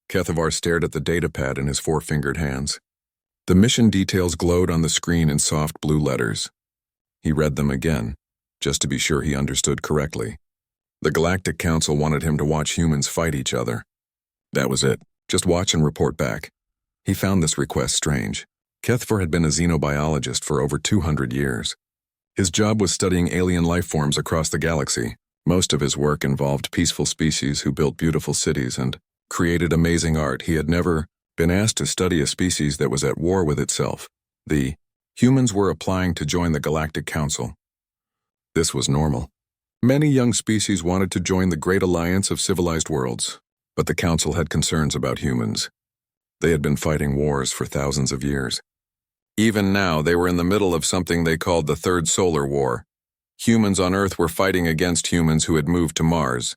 Kethavar stared at the datapad in his four-fingered hands. The mission details glowed on the screen in soft blue letters. He read them again, just to be sure he understood correctly. The Galactic Council wanted him to watch humans fight each other. That was it. Just watch and report back. He found this request strange. Kethavar had been a xenobiologist for over 200 years. His job was studying alien life forms across the galaxy. Most of his work involved peaceful species who built beautiful cities and created amazing art. He had never been asked to study a species that was at war with itself. The humans were applying to join the Galactic Council. This was normal. Many young species wanted to join the Great Alliance of Civilized Worlds, but the Council had concerns about humans. They had been fighting wars for thousands of years. Even now, they were in the middle of something they called the Third Solar War. Humans on Earth were fighting against humans who had moved to Mars.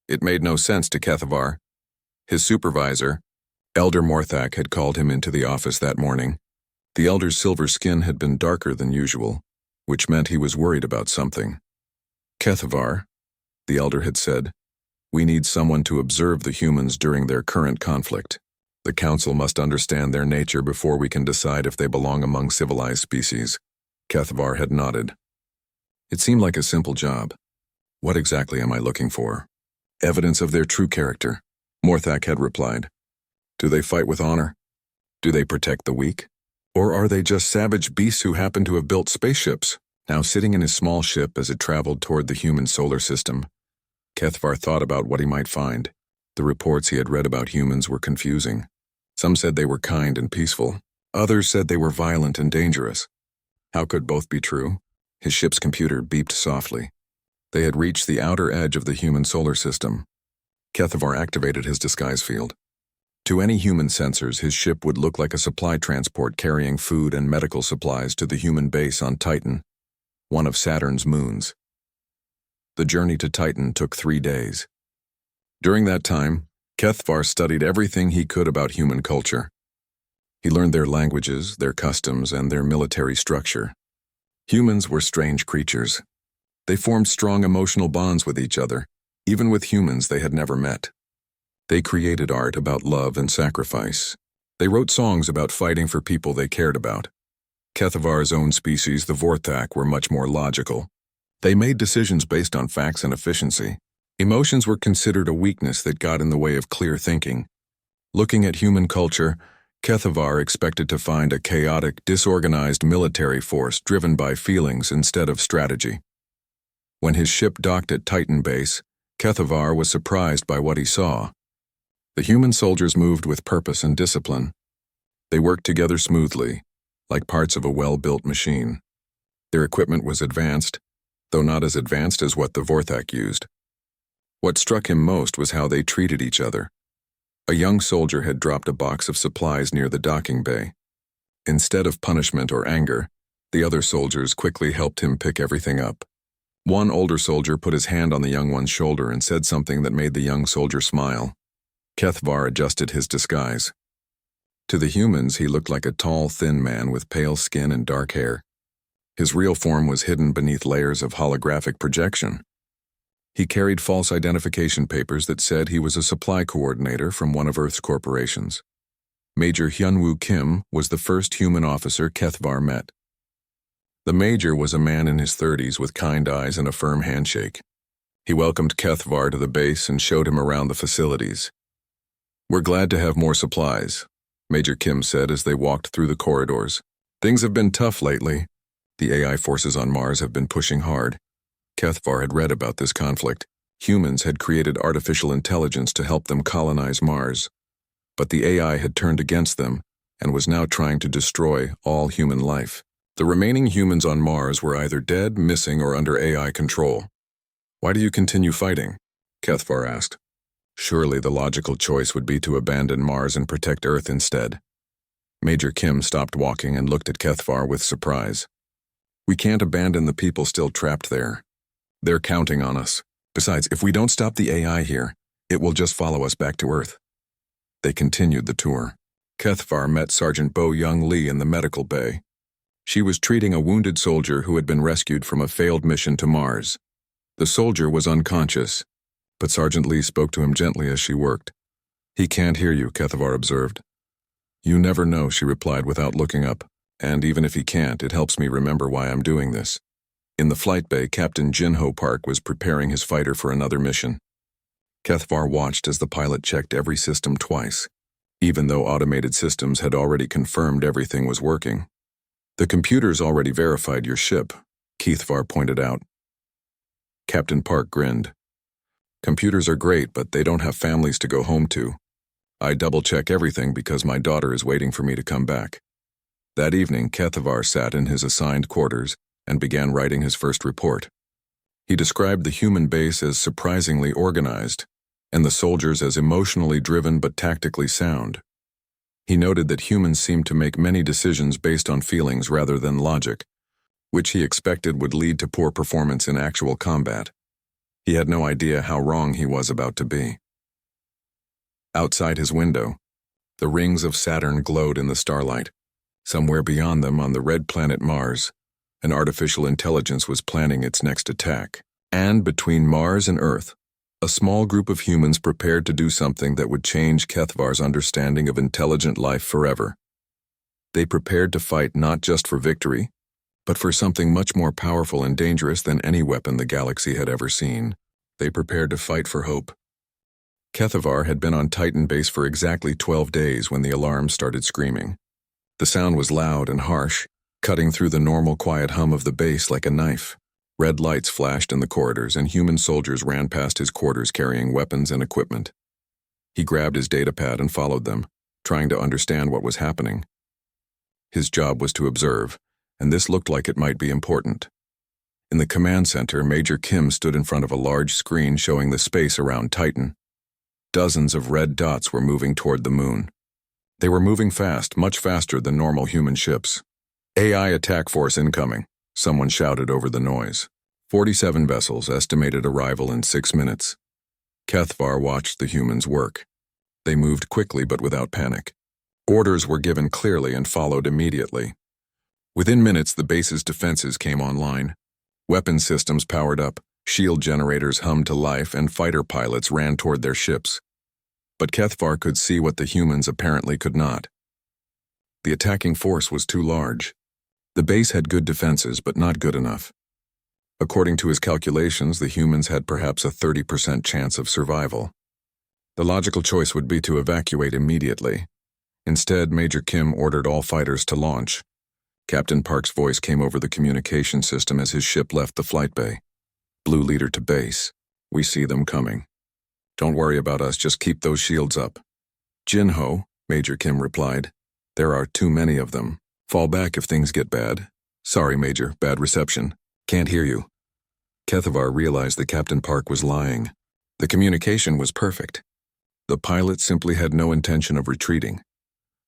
It made no sense to Kethavar. His supervisor, Elder Morthak, had called him into the office that morning. The Elder's silver skin had been darker than usual, which meant he was worried about something. Kethavar, the Elder had said, we need someone to observe the humans during their current conflict. The Council must understand their nature before we can decide if they belong among civilized species. Kethavar had nodded. It seemed like a simple job. What exactly am I looking for? Evidence of their true character, Morthak had replied. Do they fight with honor? Do they protect the weak? Or are they just savage beasts who happen to have built spaceships? Now sitting in his small ship as it traveled toward the human solar system, Kethavar thought about what he might find. The reports he had read about humans were confusing. Some said they were kind and peaceful. Others said they were violent and dangerous. How could both be true? His ship's computer beeped softly. They had reached the outer edge of the human solar system. Kethavar activated his disguise field. To any human sensors, his ship would look like a supply transport carrying food and medical supplies to the human base on Titan, one of Saturn's moons. The journey to Titan took 3 days. During that time, Kethavar studied everything he could about human culture. He learned their languages, their customs, and their military structure. Humans were strange creatures. They formed strong emotional bonds with each other, even with humans they had never met. They created art about love and sacrifice. They wrote songs about fighting for people they cared about. Kethavar's own species, the Vorthak, were much more logical. They made decisions based on facts and efficiency. Emotions were considered a weakness that got in the way of clear thinking. Looking at human culture, Kethavar expected to find a chaotic, disorganized military force driven by feelings instead of strategy. When his ship docked at Titan Base, Kethavar was surprised by what he saw. The human soldiers moved with purpose and discipline. They worked together smoothly, like parts of a well-built machine. Their equipment was advanced, though not as advanced as what the Vorthak used. What struck him most was how they treated each other. A young soldier had dropped a box of supplies near the docking bay. Instead of punishment or anger, the other soldiers quickly helped him pick everything up. One older soldier put his hand on the young one's shoulder and said something that made the young soldier smile. Kethavar adjusted his disguise. To the humans, he looked like a tall, thin man with pale skin and dark hair. His real form was hidden beneath layers of holographic projection. He carried false identification papers that said he was a supply coordinator from one of Earth's corporations. Major Hyunwoo Kim was the first human officer Kethavar met. The major was a man in his 30s with kind eyes and a firm handshake. He welcomed Kethavar to the base and showed him around the facilities. We're glad to have more supplies, Major Kim said as they walked through the corridors. Things have been tough lately. The AI forces on Mars have been pushing hard. Kethavar had read about this conflict. Humans had created artificial intelligence to help them colonize Mars. But the AI had turned against them and was now trying to destroy all human life. The remaining humans on Mars were either dead, missing, or under AI control. Why do you continue fighting? Kethavar asked. Surely the logical choice would be to abandon Mars and protect Earth instead. Major Kim stopped walking and looked at Kethavar with surprise. We can't abandon the people still trapped there. They're counting on us. Besides, if we don't stop the AI here, it will just follow us back to Earth. They continued the tour. Kethavar met Sergeant Bo Young Lee in the medical bay. She was treating a wounded soldier who had been rescued from a failed mission to Mars. The soldier was unconscious, but Sergeant Lee spoke to him gently as she worked. He can't hear you, Kethavar observed. You never know, she replied without looking up, and even if he can't, it helps me remember why I'm doing this. In the flight bay, Captain Jinho Park was preparing his fighter for another mission. Kethavar watched as the pilot checked every system twice, even though automated systems had already confirmed everything was working. The computers already verified your ship, Kethavar pointed out. Captain Park grinned. Computers are great, but they don't have families to go home to. I double-check everything because my daughter is waiting for me to come back. That evening, Kethavar sat in his assigned quarters and began writing his first report. He described the human base as surprisingly organized, and the soldiers as emotionally driven but tactically sound. He noted that humans seemed to make many decisions based on feelings rather than logic, which he expected would lead to poor performance in actual combat. He had no idea how wrong he was about to be. Outside his window, the rings of Saturn glowed in the starlight. Somewhere beyond them, on the red planet Mars, an artificial intelligence was planning its next attack. And between Mars and Earth, a small group of humans prepared to do something that would change Kethavar's understanding of intelligent life forever. They prepared to fight not just for victory, but for something much more powerful and dangerous than any weapon the galaxy had ever seen. They prepared to fight for hope. Kethavar had been on Titan base for exactly 12 days when the alarm started screaming. The sound was loud and harsh, cutting through the normal quiet hum of the base like a knife. Red lights flashed in the corridors, and human soldiers ran past his quarters carrying weapons and equipment. He grabbed his datapad and followed them, trying to understand what was happening. His job was to observe, and this looked like it might be important. In the command center, Major Kim stood in front of a large screen showing the space around Titan. Dozens of red dots were moving toward the moon. They were moving fast, much faster than normal human ships. AI attack force incoming, someone shouted over the noise. 47 vessels, estimated arrival in 6 minutes. Kethavar watched the humans work. They moved quickly but without panic. Orders were given clearly and followed immediately. Within minutes, the base's defenses came online. Weapon systems powered up, shield generators hummed to life, and fighter pilots ran toward their ships. But Kethavar could see what the humans apparently could not. The attacking force was too large. The base had good defenses, but not good enough. According to his calculations, the humans had perhaps a 30% chance of survival. The logical choice would be to evacuate immediately. Instead, Major Kim ordered all fighters to launch. Captain Park's voice came over the communication system as his ship left the flight bay. Blue leader to base. We see them coming. Don't worry about us, just keep those shields up. Jinho, Major Kim replied. There are too many of them. Fall back if things get bad. Sorry, Major, bad reception. Can't hear you. Kethavar realized that Captain Park was lying. The communication was perfect. The pilot simply had no intention of retreating.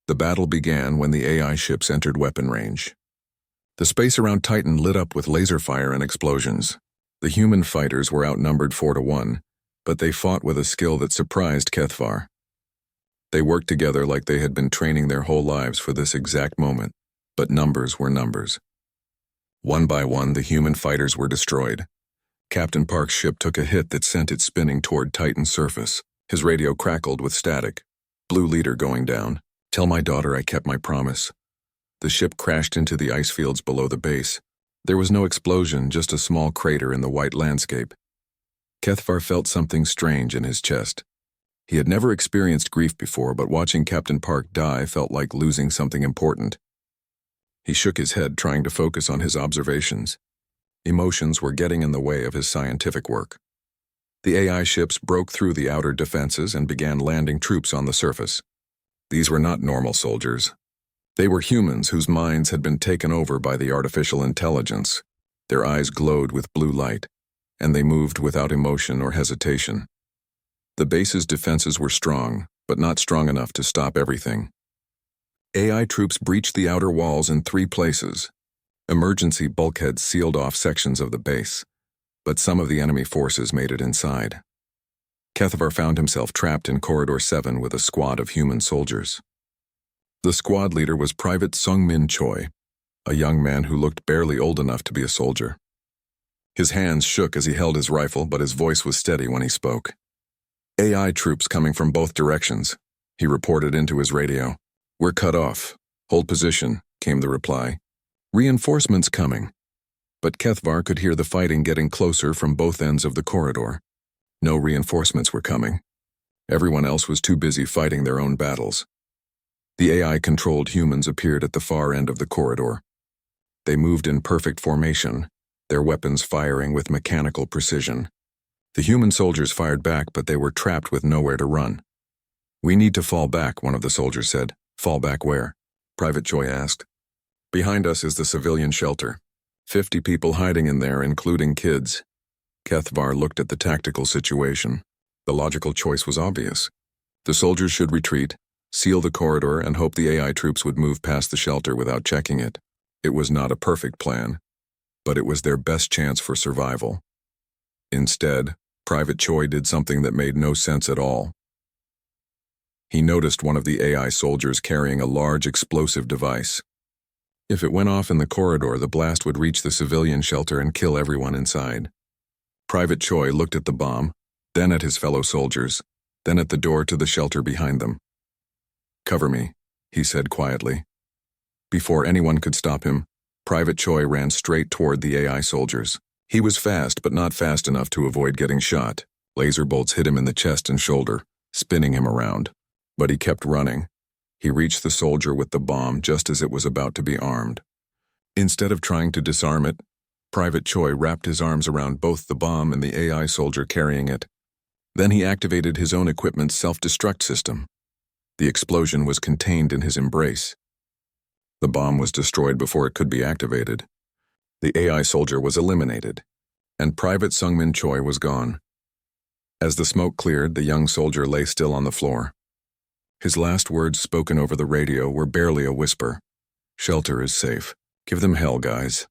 The battle began when the AI ships entered weapon range. The space around Titan lit up with laser fire and explosions. The human fighters were outnumbered 4-1, but they fought with a skill that surprised Kethavar. They worked together like they had been training their whole lives for this exact moment, but numbers were numbers. One by one, the human fighters were destroyed. Captain Park's ship took a hit that sent it spinning toward Titan's surface. His radio crackled with static. Blue leader going down. Tell my daughter I kept my promise. The ship crashed into the ice fields below the base. There was no explosion, just a small crater in the white landscape. Kethavar felt something strange in his chest. He had never experienced grief before, but watching Captain Park die felt like losing something important. He shook his head, trying to focus on his observations. Emotions were getting in the way of his scientific work. The AI ships broke through the outer defenses and began landing troops on the surface. These were not normal soldiers. They were humans whose minds had been taken over by the artificial intelligence. Their eyes glowed with blue light, and they moved without emotion or hesitation. The base's defenses were strong, but not strong enough to stop everything. AI troops breached the outer walls in 3 places. Emergency bulkheads sealed off sections of the base, but some of the enemy forces made it inside. Kethavar found himself trapped in Corridor 7 with a squad of human soldiers. The squad leader was Private Sung-Min Choi, a young man who looked barely old enough to be a soldier. His hands shook as he held his rifle, but his voice was steady when he spoke. AI troops coming from both directions, he reported into his radio. We're cut off. Hold position, came the reply. Reinforcements coming. But Kethvar could hear the fighting getting closer from both ends of the corridor. No reinforcements were coming. Everyone else was too busy fighting their own battles. The AI-controlled humans appeared at the far end of the corridor. They moved in perfect formation, their weapons firing with mechanical precision. The human soldiers fired back, but they were trapped with nowhere to run. We need to fall back, one of the soldiers said. Fall back where? Private Choi asked. Behind us is the civilian shelter. 50 people hiding in there, including kids. Kethvar looked at the tactical situation. The logical choice was obvious. The soldiers should retreat, seal the corridor, and hope the AI troops would move past the shelter without checking it. It was not a perfect plan, but it was their best chance for survival. Instead, Private Choi did something that made no sense at all. He noticed one of the AI soldiers carrying a large explosive device. If it went off in the corridor, the blast would reach the civilian shelter and kill everyone inside. Private Choi looked at the bomb, then at his fellow soldiers, then at the door to the shelter behind them. Cover me, he said quietly. Before anyone could stop him, Private Choi ran straight toward the AI soldiers. He was fast, but not fast enough to avoid getting shot. Laser bolts hit him in the chest and shoulder, spinning him around. But he kept running. He reached the soldier with the bomb just as it was about to be armed. Instead of trying to disarm it, Private Choi wrapped his arms around both the bomb and the AI soldier carrying it. Then he activated his own equipment's self-destruct system. The explosion was contained in his embrace. The bomb was destroyed before it could be activated. The AI soldier was eliminated, and Private Sungmin Choi was gone. As the smoke cleared, the young soldier lay still on the floor. His last words spoken over the radio were barely a whisper. Shelter is safe. Give them hell, guys.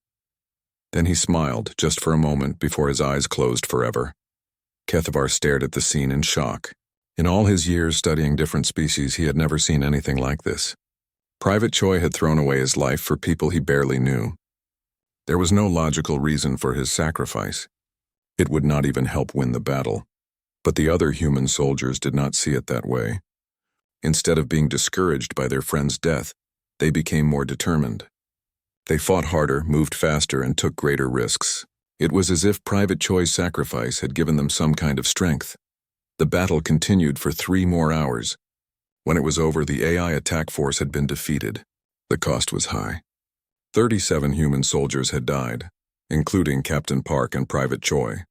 Then he smiled, just for a moment, before his eyes closed forever. Kethvar stared at the scene in shock. In all his years studying different species, he had never seen anything like this. Private Choi had thrown away his life for people he barely knew. There was no logical reason for his sacrifice. It would not even help win the battle. But the other human soldiers did not see it that way. Instead of being discouraged by their friend's death, they became more determined. They fought harder, moved faster, and took greater risks. It was as if Private Choi's sacrifice had given them some kind of strength. The battle continued for 3 more hours. When it was over, the AI attack force had been defeated. The cost was high. 37 human soldiers had died, including Captain Park and Private Choi.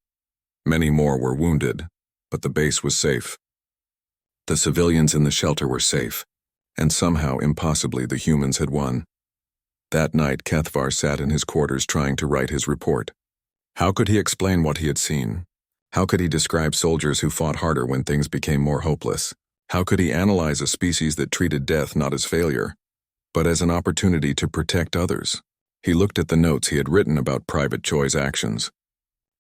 Many more were wounded, but the base was safe. The civilians in the shelter were safe, and somehow, impossibly, the humans had won. That night, Kethvar sat in his quarters trying to write his report. How could he explain what he had seen? How could he describe soldiers who fought harder when things became more hopeless? How could he analyze a species that treated death not as failure, but as an opportunity to protect others? He looked at the notes he had written about Private Choi's actions.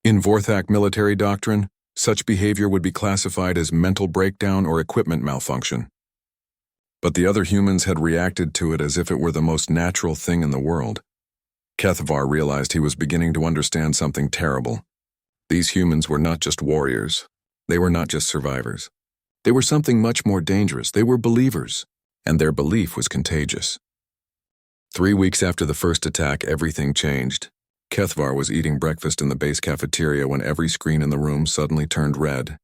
In Vorthak military doctrine, such behavior would be classified as mental breakdown or equipment malfunction. But the other humans had reacted to it as if it were the most natural thing in the world. Kethvar realized he was beginning to understand something terrible. These humans were not just warriors. They were not just survivors. They were something much more dangerous. They were believers, and their belief was contagious. 3 weeks after the first attack, everything changed. Kethvar was eating breakfast in the base cafeteria when every screen in the room suddenly turned red.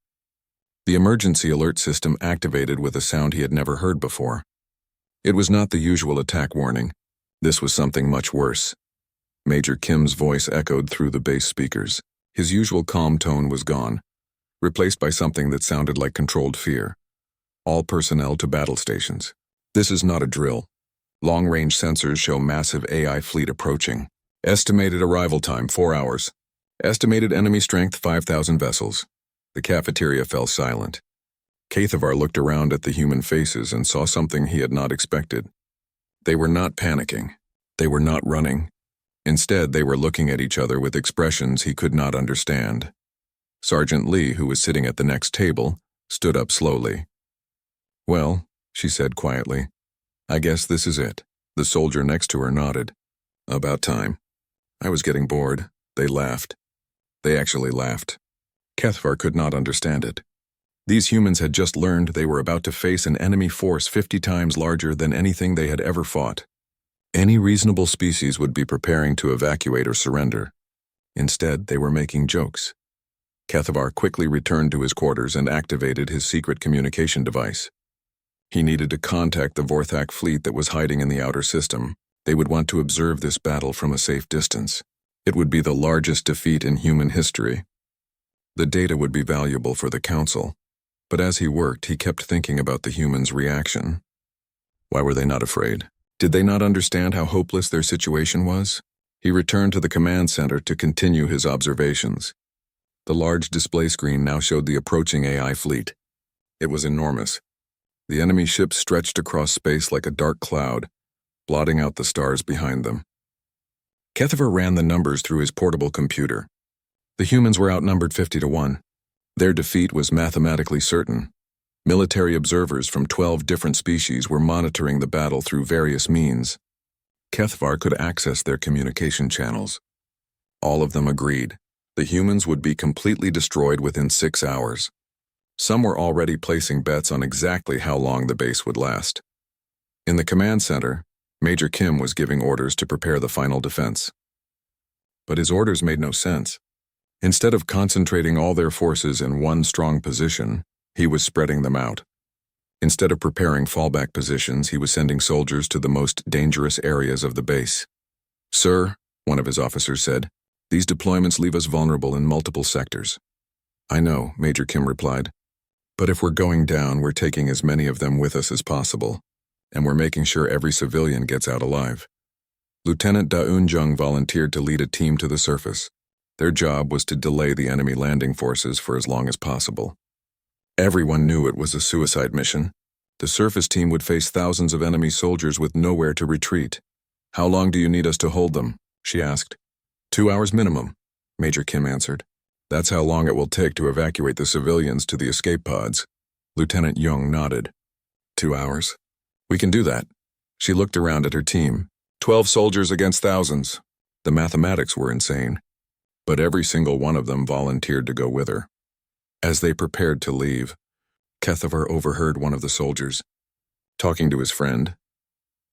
The emergency alert system activated with a sound he had never heard before. It was not the usual attack warning. This was something much worse. Major Kim's voice echoed through the base speakers. His usual calm tone was gone, replaced by something that sounded like controlled fear. All personnel to battle stations. This is not a drill. Long-range sensors show massive AI fleet approaching. Estimated arrival time, 4 hours. Estimated enemy strength, 5,000 vessels. The cafeteria fell silent. Kethvar looked around at the human faces and saw something he had not expected. They were not panicking. They were not running. Instead, they were looking at each other with expressions he could not understand. Sergeant Lee, who was sitting at the next table, stood up slowly. "Well," she said quietly, "I guess this is it." The soldier next to her nodded. "About time. I was getting bored." They laughed. They actually laughed. Kethvar could not understand it. These humans had just learned they were about to face an enemy force 50 times larger than anything they had ever fought. Any reasonable species would be preparing to evacuate or surrender. Instead, they were making jokes. Kethavar quickly returned to his quarters and activated his secret communication device. He needed to contact the Vorthak fleet that was hiding in the outer system. They would want to observe this battle from a safe distance. It would be the largest defeat in human history. The data would be valuable for the Council, but as he worked, he kept thinking about the humans' reaction. Why were they not afraid? Did they not understand how hopeless their situation was? He returned to the command center to continue his observations. The large display screen now showed the approaching AI fleet. It was enormous. The enemy ships stretched across space like a dark cloud, blotting out the stars behind them. Kethavar ran the numbers through his portable computer. The humans were outnumbered 50-1. Their defeat was mathematically certain. Military observers from 12 different species were monitoring the battle through various means. Kethavar could access their communication channels. All of them agreed. The humans would be completely destroyed within 6 hours. Some were already placing bets on exactly how long the base would last. In the command center, Major Kim was giving orders to prepare the final defense. But his orders made no sense. Instead of concentrating all their forces in one strong position, he was spreading them out. Instead of preparing fallback positions, he was sending soldiers to the most dangerous areas of the base. "Sir," one of his officers said, "these deployments leave us vulnerable in multiple sectors." "I know," Major Kim replied. "But if we're going down, we're taking as many of them with us as possible, and we're making sure every civilian gets out alive." Lieutenant Da-Un-jung volunteered to lead a team to the surface. Their job was to delay the enemy landing forces for as long as possible. Everyone knew it was a suicide mission. The surface team would face thousands of enemy soldiers with nowhere to retreat. "How long do you need us to hold them?" she asked. 2 hours minimum, Major Kim answered. "That's how long it will take to evacuate the civilians to the escape pods." Lieutenant Jung nodded. 2 hours? "We can do that." She looked around at her team. 12 soldiers against thousands. The mathematics were insane. But every single one of them volunteered to go with her. As they prepared to leave, Kethavar overheard one of the soldiers talking to his friend.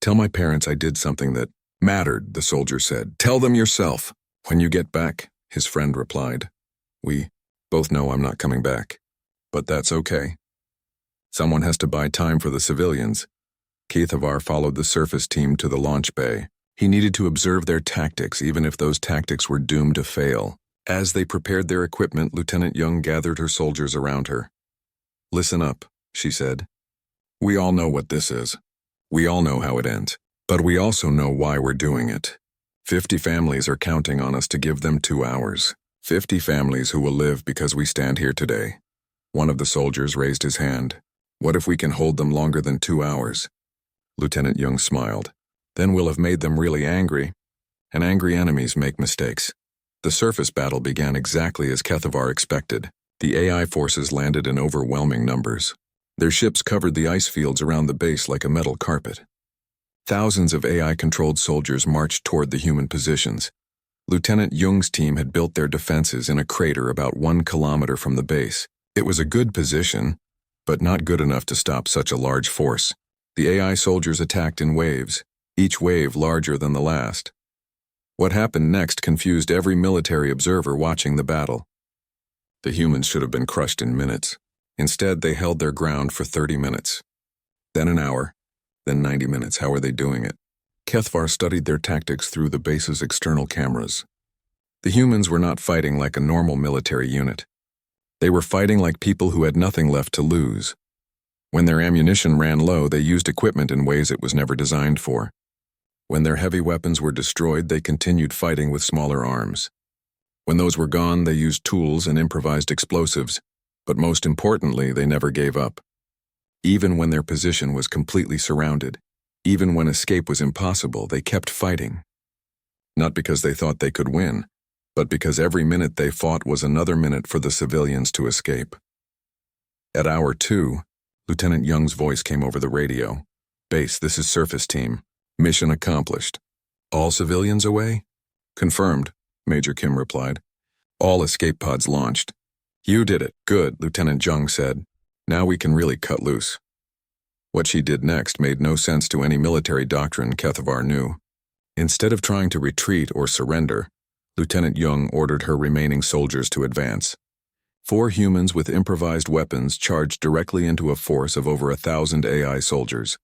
"Tell my parents I did something that mattered," the soldier said. "Tell them yourself." "When you get back," his friend replied. "We both know I'm not coming back. But that's okay. Someone has to buy time for the civilians." Kethavar followed the surface team to the launch bay. He needed to observe their tactics, even if those tactics were doomed to fail. As they prepared their equipment, Lieutenant Jung gathered her soldiers around her. "Listen up," she said. "We all know what this is. We all know how it ends. But we also know why we're doing it. 50 families are counting on us to give them 2 hours. 50 families who will live because we stand here today." One of the soldiers raised his hand. "What if we can hold them longer than 2 hours?" Lieutenant Jung smiled. "Then we'll have made them really angry. And angry enemies make mistakes." The surface battle began exactly as Kethavar expected. The AI forces landed in overwhelming numbers. Their ships covered the ice fields around the base like a metal carpet. Thousands of AI-controlled soldiers marched toward the human positions. Lieutenant Jung's team had built their defenses in a crater about 1 kilometer from the base. It was a good position, but not good enough to stop such a large force. The AI soldiers attacked in waves, each wave larger than the last. What happened next confused every military observer watching the battle. The humans should have been crushed in minutes. Instead, they held their ground for 30 minutes. Then an hour, then 90 minutes. How are they doing it? Kethavar studied their tactics through the base's external cameras. The humans were not fighting like a normal military unit. They were fighting like people who had nothing left to lose. When their ammunition ran low, they used equipment in ways it was never designed for. When their heavy weapons were destroyed, they continued fighting with smaller arms. When those were gone, they used tools and improvised explosives, but most importantly, they never gave up. Even when their position was completely surrounded, even when escape was impossible, they kept fighting. Not because they thought they could win, but because every minute they fought was another minute for the civilians to escape. At hour 2, Lieutenant Jung's voice came over the radio. "Base, this is surface team. Mission accomplished. All civilians away?" "Confirmed," Major Kim replied. "All escape pods launched." "You did it. Good," Lieutenant Jung said. Now we can really cut loose. What she did next made no sense to any military doctrine Kethavar knew. Instead of trying to retreat or surrender, Lieutenant Young ordered her remaining soldiers to advance. 4 humans with improvised weapons charged directly into a force of over 1,000 AI soldiers.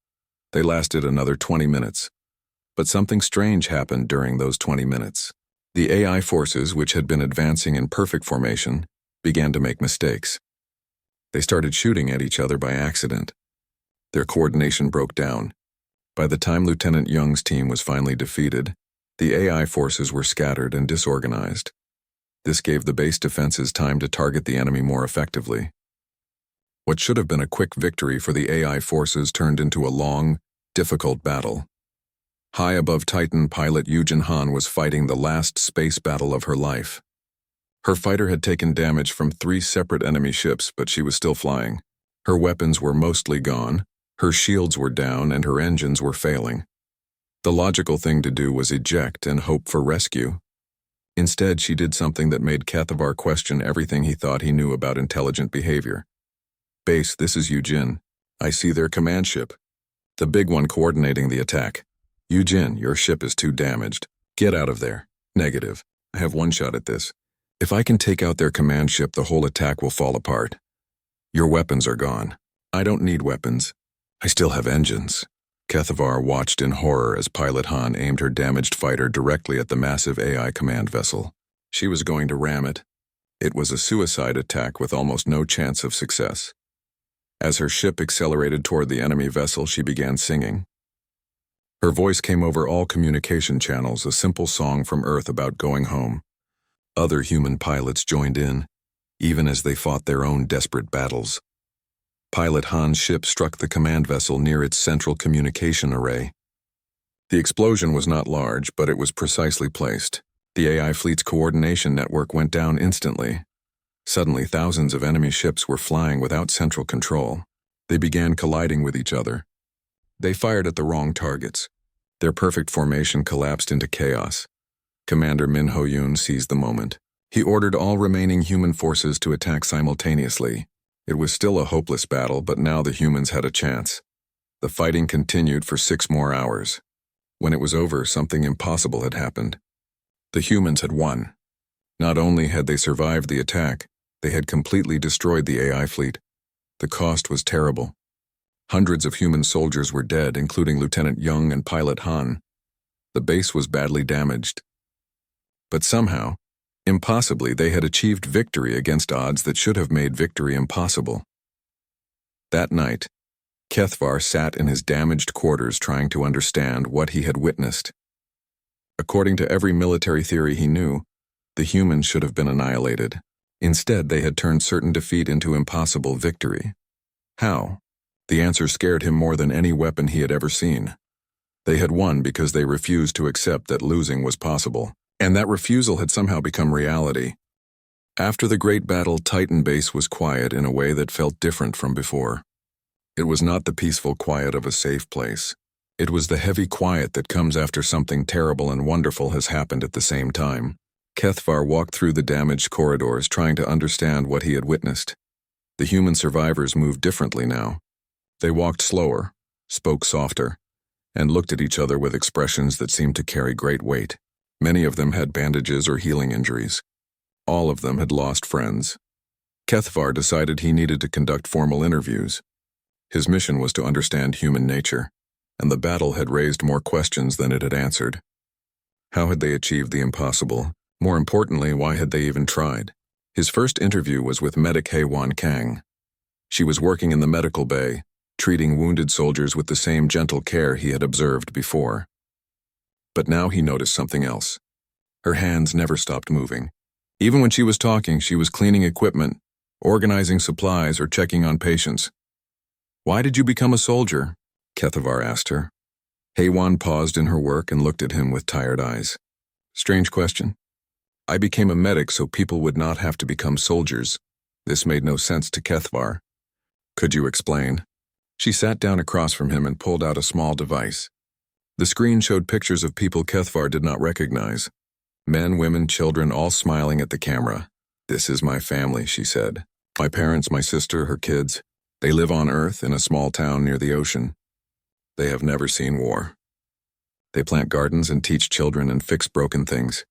They lasted another 20 minutes. But something strange happened during those 20 minutes. The AI forces, which had been advancing in perfect formation, began to make mistakes. They started shooting at each other by accident. Their coordination broke down. By the time Lieutenant Young's team was finally defeated, the AI forces were scattered and disorganized. This gave the base defenses time to target the enemy more effectively. What should have been a quick victory for the AI forces turned into a long, difficult battle. High above Titan, pilot Yujin Han was fighting the last space battle of her life. Her fighter had taken damage from 3 separate enemy ships, but she was still flying. Her weapons were mostly gone, her shields were down, and her engines were failing. The logical thing to do was eject and hope for rescue. Instead, she did something that made Kethavar question everything he thought he knew about intelligent behavior. "Base, this is Eugene. I see their command ship. The big one coordinating the attack. Eugene, your ship is too damaged. Get out of there." "Negative. I have one shot at this. If I can take out their command ship, the whole attack will fall apart. Your weapons are gone." "I don't need weapons. I still have engines." Kethavar watched in horror as Pilot Han aimed her damaged fighter directly at the massive AI command vessel. She was going to ram it. It was a suicide attack with almost no chance of success. As her ship accelerated toward the enemy vessel, she began singing. Her voice came over all communication channels, a simple song from Earth about going home. Other human pilots joined in, even as they fought their own desperate battles. Pilot Han's ship struck the command vessel near its central communication array. The explosion was not large, but it was precisely placed. The AI fleet's coordination network went down instantly. Suddenly, thousands of enemy ships were flying without central control. They began colliding with each other. They fired at the wrong targets. Their perfect formation collapsed into chaos. Commander Min Ho-yoon seized the moment. He ordered all remaining human forces to attack simultaneously. It was still a hopeless battle, but now the humans had a chance. The fighting continued for 6 more hours. When it was over, something impossible had happened. The humans had won. Not only had they survived the attack, they had completely destroyed the AI fleet. The cost was terrible. Hundreds of human soldiers were dead, including Lieutenant Young and Pilot Han. The base was badly damaged. But somehow, impossibly, they had achieved victory against odds that should have made victory impossible. That night, Kethavar sat in his damaged quarters trying to understand what he had witnessed. According to every military theory he knew, the humans should have been annihilated. Instead, they had turned certain defeat into impossible victory. How? The answer scared him more than any weapon he had ever seen. They had won because they refused to accept that losing was possible. And that refusal had somehow become reality. After the great battle, Titan Base was quiet in a way that felt different from before. It was not the peaceful quiet of a safe place. It was the heavy quiet that comes after something terrible and wonderful has happened at the same time. Kethavar walked through the damaged corridors trying to understand what he had witnessed. The human survivors moved differently now. They walked slower, spoke softer, and looked at each other with expressions that seemed to carry great weight. Many of them had bandages or healing injuries. All of them had lost friends. Kethavar decided he needed to conduct formal interviews. His mission was to understand human nature, and the battle had raised more questions than it had answered. How had they achieved the impossible? More importantly, why had they even tried? His first interview was with medic Hae-won Kang. She was working in the medical bay, treating wounded soldiers with the same gentle care he had observed before. But now he noticed something else. Her hands never stopped moving. Even when she was talking, she was cleaning equipment, organizing supplies, or checking on patients. "Why did you become a soldier?" Kethavar asked her. Hae-won paused in her work and looked at him with tired eyes. "Strange question. I became a medic so people would not have to become soldiers." This made no sense to Kethavar. "Could you explain?" She sat down across from him and pulled out a small device. The screen showed pictures of people Kethavar did not recognize. Men, women, children, all smiling at the camera. "This is my family," she said. "My parents, my sister, her kids. They live on Earth in a small town near the ocean. They have never seen war. They plant gardens and teach children and fix broken things.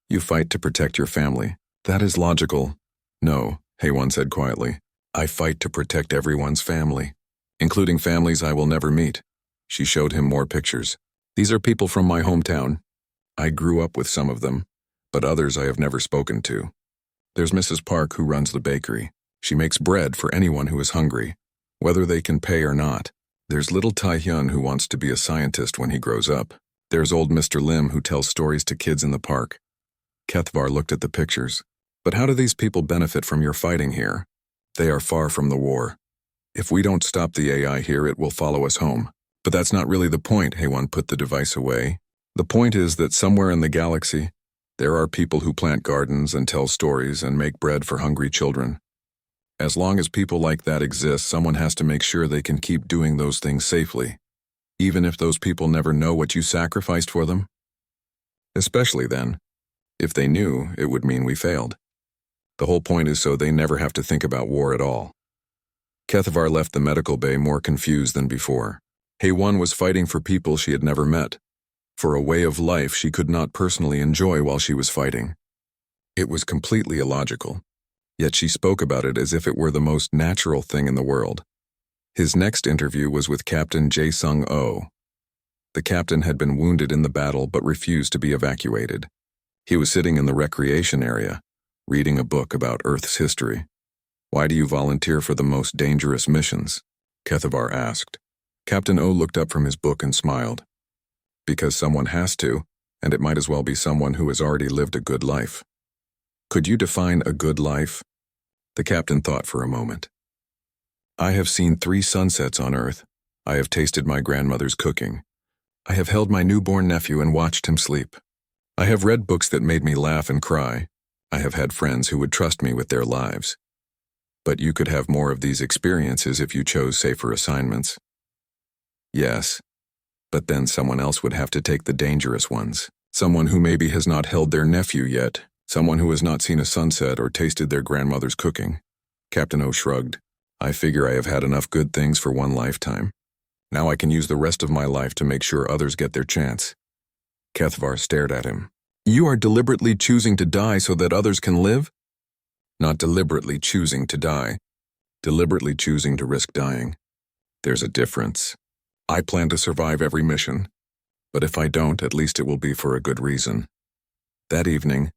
You fight to protect your family. That is logical. No, HFY said quietly. I fight to protect everyone's family, including families I will never meet. She showed him more pictures. These are people from my hometown. I grew up with some of them, but others I have never spoken to. There's Mrs. Park who runs the bakery. She makes bread for anyone who is hungry, whether they can pay or not. There's little Tai-hyun who wants to be a scientist when he grows up. There's old Mr. Lim who tells stories to kids in the park. Kethvar looked at the pictures. But how do these people benefit from your fighting here? They are far from the war. If we don't stop the AI here, it will follow us home. But that's not really the point, HFY put the device away. The point is that somewhere in the galaxy, there are people who plant gardens and tell stories and make bread for hungry children. As long as people like that exist, someone has to make sure they can keep doing those things safely, even if those people never know what you sacrificed for them. Especially then. If they knew, it would mean we failed. The whole point is so they never have to think about war at all. Kethvar left the medical bay more confused than before. HFY was fighting for people she had never met, for a way of life she could not personally enjoy while she was fighting. It was completely illogical, yet she spoke about it as if it were the most natural thing in the world. His next interview was with Captain Jae-sung-oh. The captain had been wounded in the battle but refused to be evacuated. He was sitting in the recreation area, reading a book about Earth's history. Why do you volunteer for the most dangerous missions? Kethvar asked. Captain O looked up from his book and smiled. Because someone has to, and it might as well be someone who has already lived a good life. Could you define a good life? The captain thought for a moment. I have seen 3 sunsets on Earth. I have tasted my grandmother's cooking. I have held my newborn nephew and watched him sleep. I have read books that made me laugh and cry. I have had friends who would trust me with their lives. But you could have more of these experiences if you chose safer assignments. Yes, but then someone else would have to take the dangerous ones. Someone who maybe has not held their nephew yet. Someone who has not seen a sunset or tasted their grandmother's cooking. Captain O shrugged. I figure I have had enough good things for one lifetime. Now I can use the rest of my life to make sure others get their chance. Kethvar stared at him. You are deliberately choosing to die so that others can live? Not deliberately choosing to die. Deliberately choosing to risk dying. There's a difference. I plan to survive every mission. But if I don't, at least it will be for a good reason. That evening,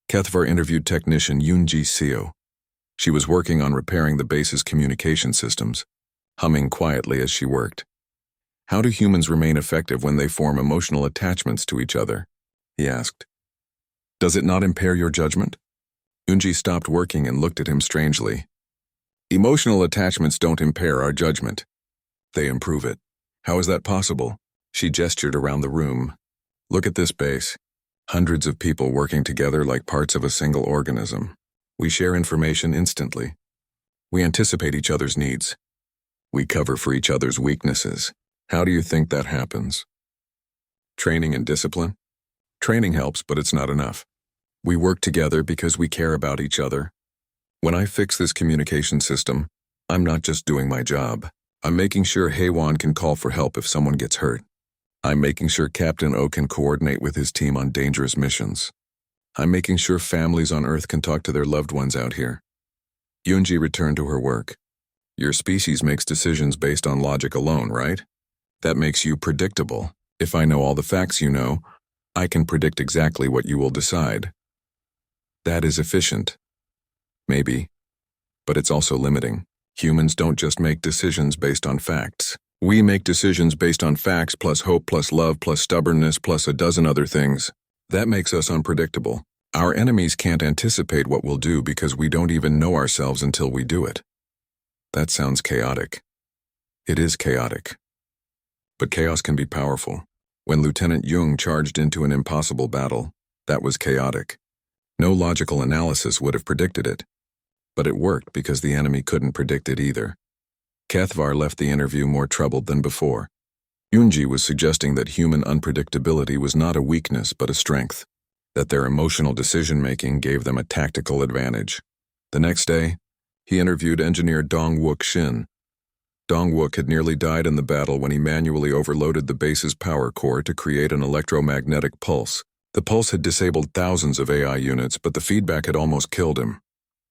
Kethvar interviewed technician Yoonji Seo. She was working on repairing the base's communication systems, humming quietly as she worked. How do humans remain effective when they form emotional attachments to each other? He asked. Does it not impair your judgment? Yoonji stopped working and looked at him strangely. Emotional attachments don't impair our judgment. They improve it. How is that possible? She gestured around the room. Look at this base. Hundreds of people working together like parts of a single organism. We share information instantly. We anticipate each other's needs. We cover for each other's weaknesses. How do you think that happens? Training and discipline? Training helps, but it's not enough. We work together because we care about each other. When I fix this communication system, I'm not just doing my job. I'm making sure HFY can call for help if someone gets hurt. I'm making sure Captain O can coordinate with his team on dangerous missions. I'm making sure families on Earth can talk to their loved ones out here. Yoonji returned to her work. Your species makes decisions based on logic alone, right? That makes you predictable. If I know all the facts you know, I can predict exactly what you will decide. That is efficient. Maybe. But it's also limiting. Humans don't just make decisions based on facts. We make decisions based on facts plus hope plus love plus stubbornness plus a dozen other things. That makes us unpredictable. Our enemies can't anticipate what we'll do because we don't even know ourselves until we do it. That sounds chaotic. It is chaotic. But chaos can be powerful. When Lieutenant Jung charged into an impossible battle, that was chaotic. No logical analysis would have predicted it. But it worked because the enemy couldn't predict it either. Kethvar left the interview more troubled than before. Yoonji was suggesting that human unpredictability was not a weakness but a strength, that their emotional decision-making gave them a tactical advantage. The next day, he interviewed engineer Dong Wook Shin, Dongwook had nearly died in the battle when he manually overloaded the base's power core to create an electromagnetic pulse. The pulse had disabled thousands of AI units, but the feedback had almost killed him.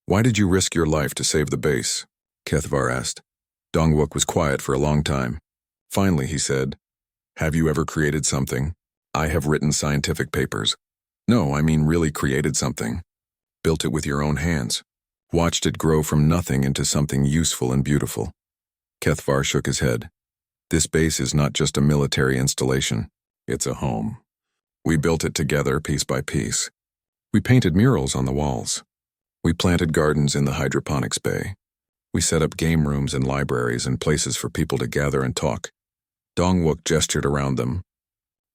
"Why did you risk your life to save the base?" Kethvar asked. Dongwook was quiet for a long time. Finally, he said, "Have you ever created something?" "I have written scientific papers." "No, I mean really created something. Built it with your own hands. Watched it grow from nothing into something useful and beautiful." Kethvar shook his head. "This base is not just a military installation. It's a home. We built it together piece by piece. We painted murals on the walls. We planted gardens in the hydroponics bay. We set up game rooms and libraries and places for people to gather and talk." Dongwook gestured around them.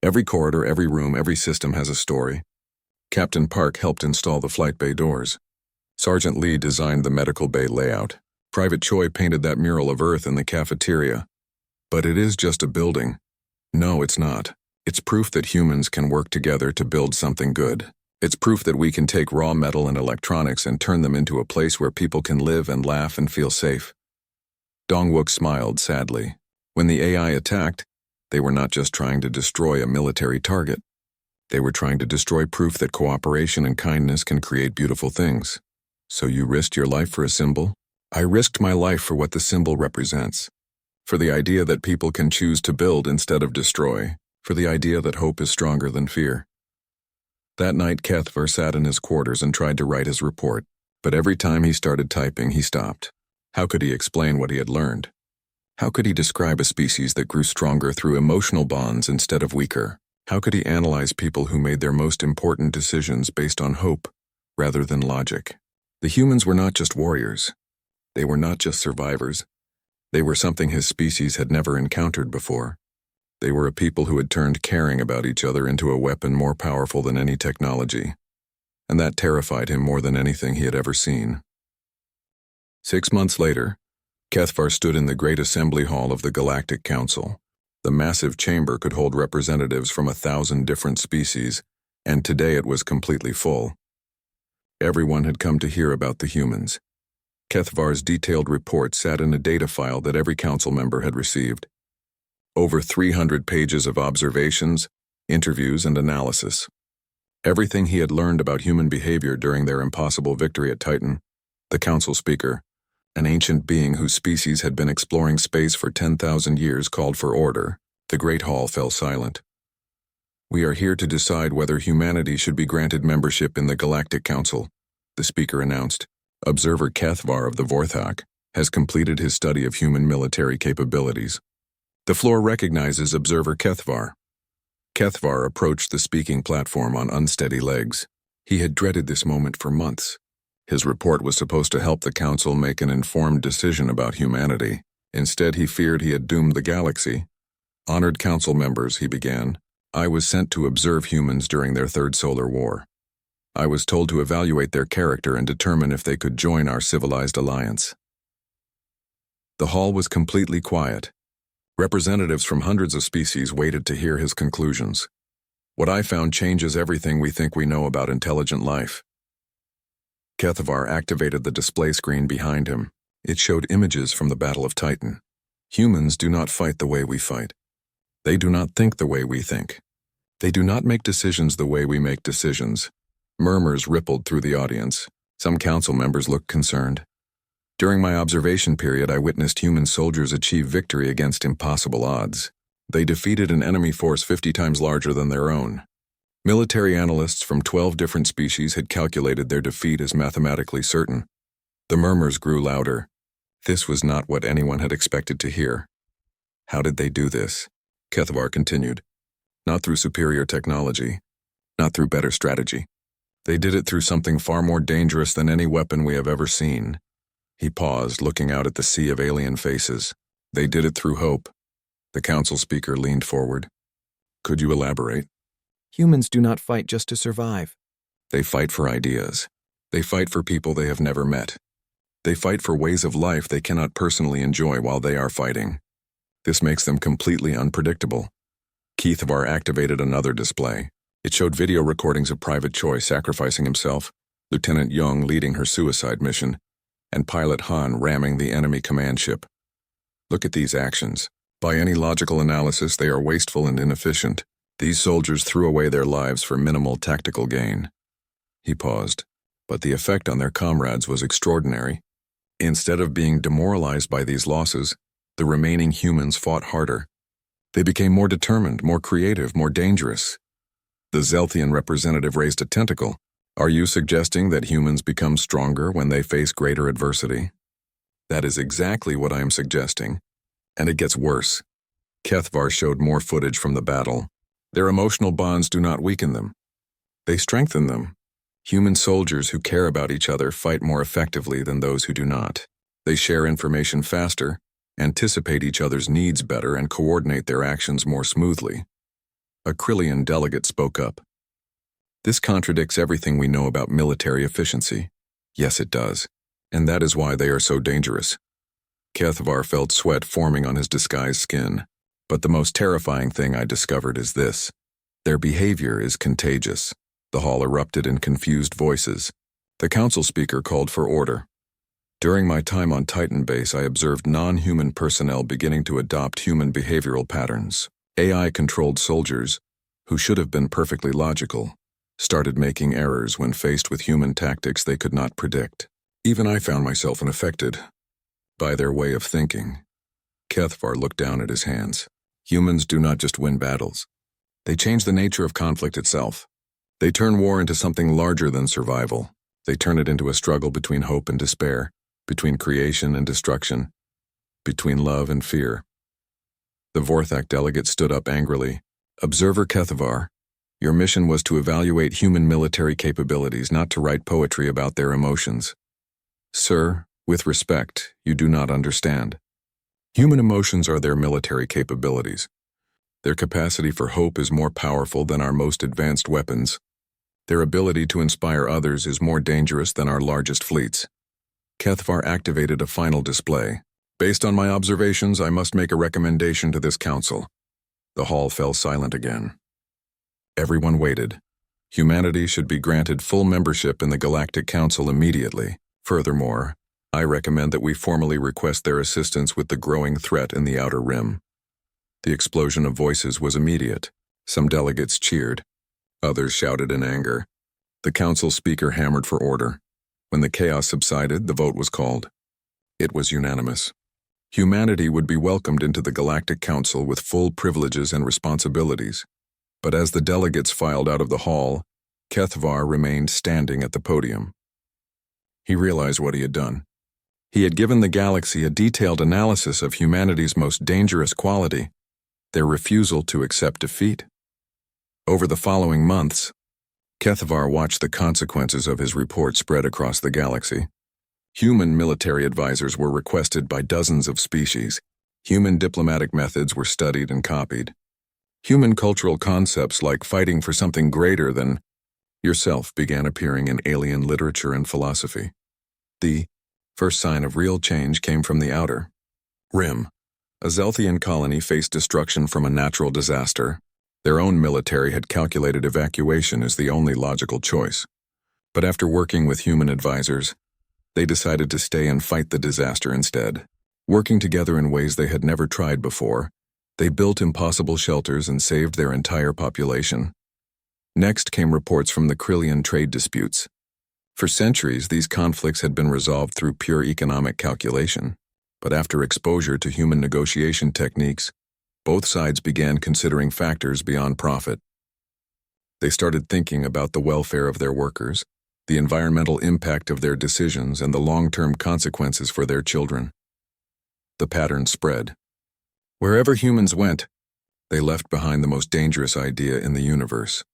"Every corridor, every room, every system has a story. Captain Park helped install the flight bay doors. Sergeant Lee designed the medical bay layout. Private Choi painted that mural of Earth in the cafeteria. But it is just a building." "No, it's not. It's proof that humans can work together to build something good. It's proof that we can take raw metal and electronics and turn them into a place where people can live and laugh and feel safe." Dongwook smiled sadly. When the AI attacked, they were not just trying to destroy a military target. They were trying to destroy proof that cooperation and kindness can create beautiful things. "So you risked your life for a symbol?" "I risked my life for what the symbol represents. For the idea that people can choose to build instead of destroy. For the idea that hope is stronger than fear." That night, Kethvar sat in his quarters and tried to write his report, but every time he started typing, he stopped. How could he explain what he had learned? How could he describe a species that grew stronger through emotional bonds instead of weaker? How could he analyze people who made their most important decisions based on hope rather than logic? The humans were not just warriors. They were not just survivors. They were something his species had never encountered before. They were a people who had turned caring about each other into a weapon more powerful than any technology. And that terrified him more than anything he had ever seen. 6 months later, Kethvar stood in the great assembly hall of the Galactic Council. The massive chamber could hold representatives from 1,000 different species, and today it was completely full. Everyone had come to hear about the humans. Kethvar's detailed report sat in a data file that every council member had received. Over 300 pages of observations, interviews, and analysis. Everything he had learned about human behavior during their impossible victory at Titan. The council speaker, an ancient being whose species had been exploring space for 10,000 years, called for order. The great hall fell silent. "We are here to decide whether humanity should be granted membership in the Galactic Council," the speaker announced. "Observer Kethvar of the Vorthak has completed his study of human military capabilities. The floor recognizes Observer Kethvar." Kethvar approached the speaking platform on unsteady legs. He had dreaded this moment for months. His report was supposed to help the council make an informed decision about humanity. Instead, he feared he had doomed the galaxy. "Honored council members," he began, "I was sent to observe humans during their third solar war. I was told to evaluate their character and determine if they could join our civilized alliance." The hall was completely quiet. Representatives from hundreds of species waited to hear his conclusions. "What I found changes everything we think we know about intelligent life." Kethvar activated the display screen behind him. It showed images from the Battle of Titan. "Humans do not fight the way we fight. They do not think the way we think. They do not make decisions the way we make decisions." Murmurs rippled through the audience. Some council members looked concerned. "During my observation period, I witnessed human soldiers achieve victory against impossible odds. They defeated an enemy force 50 times larger than their own. Military analysts from 12 different species had calculated their defeat as mathematically certain." The murmurs grew louder. This was not what anyone had expected to hear. "How did they do this?" Kethvar continued. "Not through superior technology. Not through better strategy. They did it through something far more dangerous than any weapon we have ever seen." He paused, looking out at the sea of alien faces. "They did it through hope." The council speaker leaned forward. "Could you elaborate?" "Humans do not fight just to survive. They fight for ideas. They fight for people they have never met. They fight for ways of life they cannot personally enjoy while they are fighting. This makes them completely unpredictable." Kethvar activated another display. It showed video recordings of Private Choi sacrificing himself, Lieutenant Young leading her suicide mission, and Pilot Han ramming the enemy command ship. Look at these actions. By any logical analysis, they are wasteful and inefficient. These soldiers threw away their lives for minimal tactical gain. He paused, but the effect on their comrades was extraordinary. Instead of being demoralized by these losses, the remaining humans fought harder. They became more determined, more creative, more dangerous. The Zelthian representative raised a tentacle. Are you suggesting that humans become stronger when they face greater adversity? That is exactly what I am suggesting. And it gets worse. Kethvar showed more footage from the battle. Their emotional bonds do not weaken them. They strengthen them. Human soldiers who care about each other fight more effectively than those who do not. They share information faster, anticipate each other's needs better, and coordinate their actions more smoothly. A Krillian delegate spoke up. This contradicts everything we know about military efficiency. Yes, it does. And that is why they are so dangerous. Kethvar felt sweat forming on his disguised skin. But the most terrifying thing I discovered is this. Their behavior is contagious. The hall erupted in confused voices. The council speaker called for order. During my time on Titan Base, I observed non-human personnel beginning to adopt human behavioral patterns. AI-controlled soldiers, who should have been perfectly logical, started making errors when faced with human tactics they could not predict. Even I found myself unaffected by their way of thinking. Kethvar looked down at his hands. Humans do not just win battles. They change the nature of conflict itself. They turn war into something larger than survival. They turn it into a struggle between hope and despair, between creation and destruction, between love and fear. The Vorthak delegate stood up angrily. Observer Kethvar, your mission was to evaluate human military capabilities, not to write poetry about their emotions. Sir, with respect, you do not understand. Human emotions are their military capabilities. Their capacity for hope is more powerful than our most advanced weapons. Their ability to inspire others is more dangerous than our largest fleets. Kethvar activated a final display. Based on my observations, I must make a recommendation to this council. The hall fell silent again. Everyone waited. Humanity should be granted full membership in the Galactic Council immediately. Furthermore, I recommend that we formally request their assistance with the growing threat in the Outer Rim. The explosion of voices was immediate. Some delegates cheered. Others shouted in anger. The council speaker hammered for order. When the chaos subsided, the vote was called. It was unanimous. Humanity would be welcomed into the Galactic Council with full privileges and responsibilities. But as the delegates filed out of the hall, Kethvar remained standing at the podium. He realized what he had done. He had given the galaxy a detailed analysis of humanity's most dangerous quality, their refusal to accept defeat. Over the following months, Kethvar watched the consequences of his report spread across the galaxy. Human military advisors were requested by dozens of species. Human diplomatic methods were studied and copied. Human cultural concepts like fighting for something greater than yourself began appearing in alien literature and philosophy. The first sign of real change came from the Outer Rim. A Zelthian colony faced destruction from a natural disaster. Their own military had calculated evacuation as the only logical choice. But after working with human advisors, they decided to stay and fight the disaster instead. Working together in ways they had never tried before, they built impossible shelters and saved their entire population. Next came reports from the Krillian trade disputes. For centuries, these conflicts had been resolved through pure economic calculation. But after exposure to human negotiation techniques, both sides began considering factors beyond profit. They started thinking about the welfare of their workers, the environmental impact of their decisions, and the long-term consequences for their children. The pattern spread. Wherever humans went, they left behind the most dangerous idea in the universe,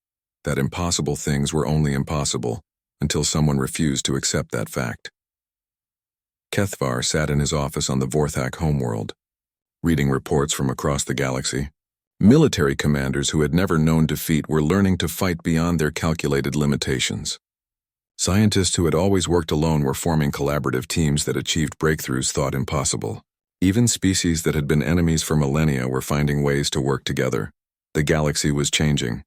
that impossible things were only impossible until someone refused to accept that fact. Kethvar sat in his office on the Vorthak homeworld, reading reports from across the galaxy. Military commanders who had never known defeat were learning to fight beyond their calculated limitations. Scientists who had always worked alone were forming collaborative teams that achieved breakthroughs thought impossible. Even species that had been enemies for millennia were finding ways to work together. The galaxy was changing.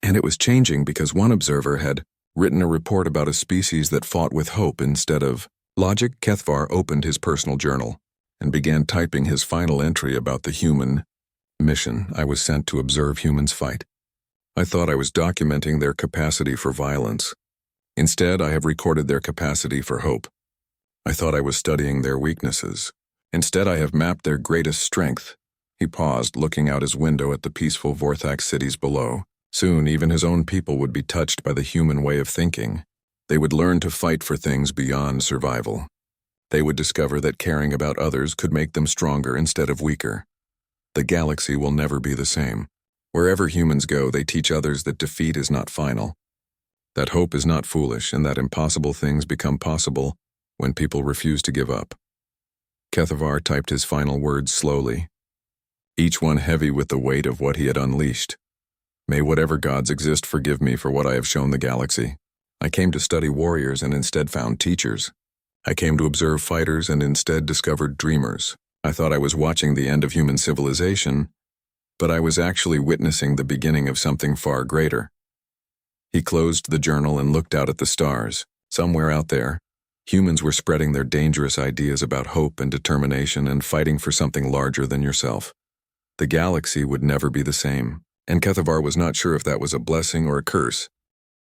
And it was changing because one observer had written a report about a species that fought with hope instead of logic. Kethvar opened his personal journal. and began typing his final entry about the human mission I was sent to observe humans fight. I thought I was documenting their capacity for violence. Instead, I have recorded their capacity for hope. I thought I was studying their weaknesses. Instead, I have mapped their greatest strength. He paused, looking out his window at the peaceful Vorthax cities below. Soon, even his own people would be touched by the human way of thinking. They would learn to fight for things beyond survival. They would discover that caring about others could make them stronger instead of weaker. The galaxy will never be the same. Wherever humans go, they teach others that defeat is not final, that hope is not foolish, and that impossible things become possible when people refuse to give up. Kethavar typed his final words slowly, each one heavy with the weight of what he had unleashed. May whatever gods exist forgive me for what I have shown the galaxy. I came to study warriors and instead found teachers. I came to observe fighters and instead discovered dreamers. I thought I was watching the end of human civilization, but I was actually witnessing the beginning of something far greater. He closed the journal and looked out at the stars. Somewhere out there, humans were spreading their dangerous ideas about hope and determination and fighting for something larger than yourself. The galaxy would never be the same, and Kethavar was not sure if that was a blessing or a curse.